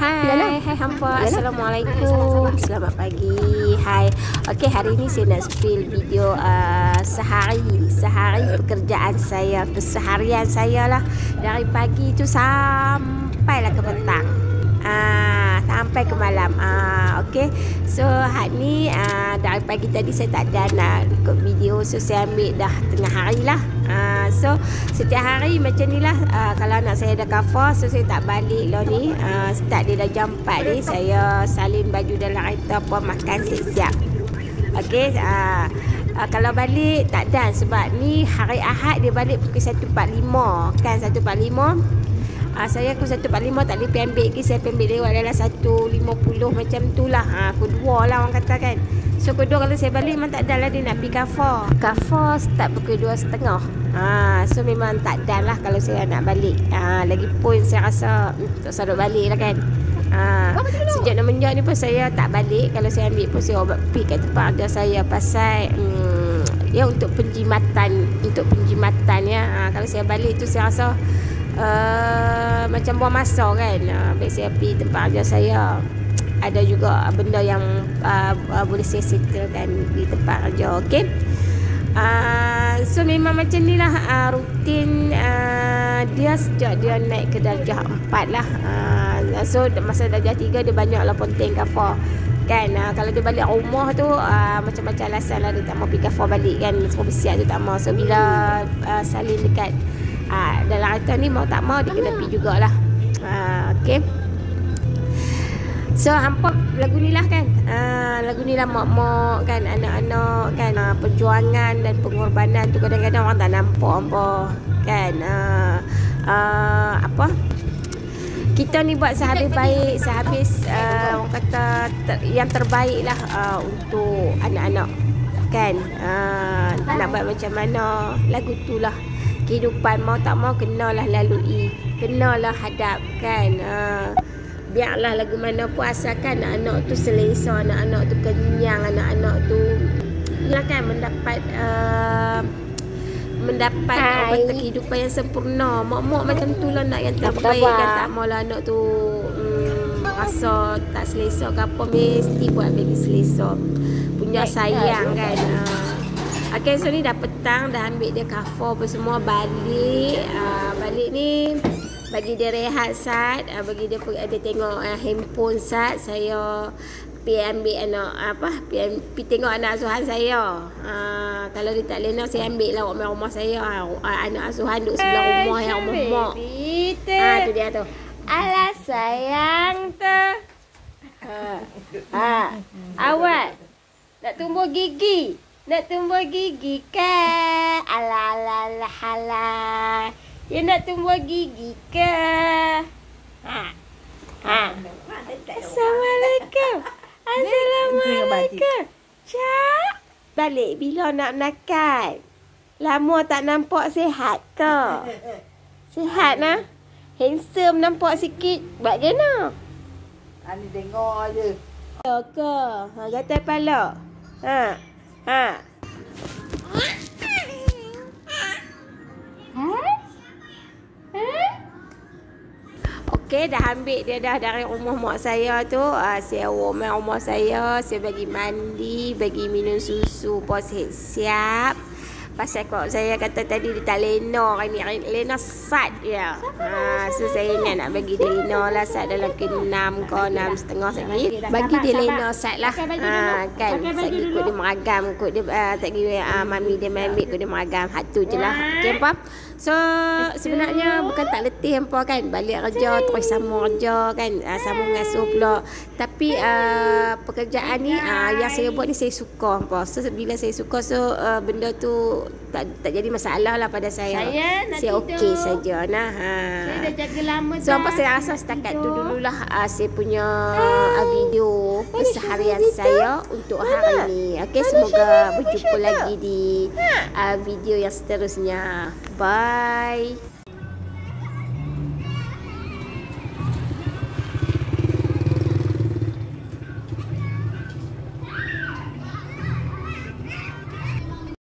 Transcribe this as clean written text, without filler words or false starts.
Hai hampa. Assalamualaikum. Selamat pagi. Hai. Okey, hari ini saya nak spill video sehari pekerjaan saya, keseharian saya lah, dari pagi tu sampailah ke petang. Sampai ke malam. Okey. So hari ni dari pagi tadi saya tak ada nak ikut video, so saya ambil dah tengah hari lah. So setiap hari macam ni lah. Kalau anak saya dah cover, so saya tak balik lah ni. Start dia dah jam 4 ni, saya salin baju dalam kereta pun makan siap-siap. Okey. Kalau balik tak ada, sebab ni hari Ahad dia balik pukul 1.45 kan, 1.45. Saya pukul 1.45 tak boleh pergi ambil lagi. Saya pergi ambil lewat dalam 1.50 macam tu lah. Pukul 2 lah orang kata kan. So pukul 2 kalau saya balik memang tak ada lah dia nak pergi cover start pukul 2.30. So memang tak ada lah kalau saya nak balik. Lagipun saya rasa tak sadut balik lah kan. Sejak nak menjak ni pun saya tak balik. Kalau saya ambil pun saya pergi kat tempat kerja saya, pasal ya untuk penjimatan ya. Kalau saya balik tu saya rasa macam buang masa kan. Baik saya pergi tempat kerja saya, ada juga benda yang boleh saya settlekan di tempat kerja. Okey. So memang macam ni lah rutin dia sejak dia naik ke darjah 4 lah. So masa darjah 3 dia banyak lah ponteng cover kan. Kalau dia balik rumah tu macam-macam alasan lah, dia tak mau pergi cover balik kan, semua bersiap tu tak mau. So bila salin dekat dalam kereta ni, mau tak mau dia kena pergi jugalah. Okay. So hampa lagu ni lah kan, lagu ni lah mak-mak kan, anak-anak kan. Perjuangan dan pengorbanan tu kadang-kadang orang tak nampak hampa kan. Apa kita ni buat sehabis baik, sehabis orang kata yang terbaik lah untuk anak-anak kan. Nak buat macam mana, lagu tu lah. Kehidupan mau tak mau kenalah lalui, kenalah hadap kan. Biarlah lagu mana pun, asalkan anak-anak tu selesa, anak-anak tu kenyang, anak-anak tu ya kan mendapat obat kehidupan yang sempurna. Mak-mak macam tu lah, nak yang terbaik kan. Tak maulah anak tu rasa tak selesa ke apa, mesti buat bagi selesa, punya sayang kan. Okay, so ni dah petang, dah ambil dia cover apa semua, balik. Balik ni bagi dia rehat sat, bagi dia tengok handphone sat. Saya pergi ambil anak pergi tengok anak asuhan saya. Kalau dia tak lena, saya ambil lah rumah saya. Anak asuhan duduk sebelah rumah yang rumah mak. Tu dia tu. Alah sayang tu. Awak nak tumbuh gigi? Nak tumbuh gigi ke? Alah. Ya nak tumbuh gigi ke? Assalamualaikum. Assalamualaikum. Cak. Balik bila nak nakal? Lama tak nampak, sihat ke? Sihat nah? Handsome nampak sikit. Buat je nak? Ani tengok je. Ya ke? Gatal kepala. Okey, dah ambil dia dah dari rumah mak saya tu. Saya warm rumah saya bagi mandi, bagi minum susu, pos siap. Pasal kok saya kata tadi dia tak lena hari ni, lena sat dia. So saya ingat nak bagi dia lena lah sat dalam ke 6 ke 6.30 lagi. Bagi dia lena sat lah. Kan sat ikut dia meragam, ikut dia tak kira mami dia ambil ikut dia meragam. Tu je lah. Okey apa? So sebenarnya bukan tak letih hampa kan, balik kerja terus sambung kerja kan, sambung ngasuh pula. Tapi pekerjaan ni yang saya buat ni saya suka hampa. So bila saya suka, so benda tu tak jadi masalah lah pada saya. Saya okey saja nah. Saya dah jaga lama dah. So hampa saya rasa setakat tu dululah saya punya video keseharian saya untuk hari ni. Okey, semoga berjumpa lagi di video yang seterusnya. Bye.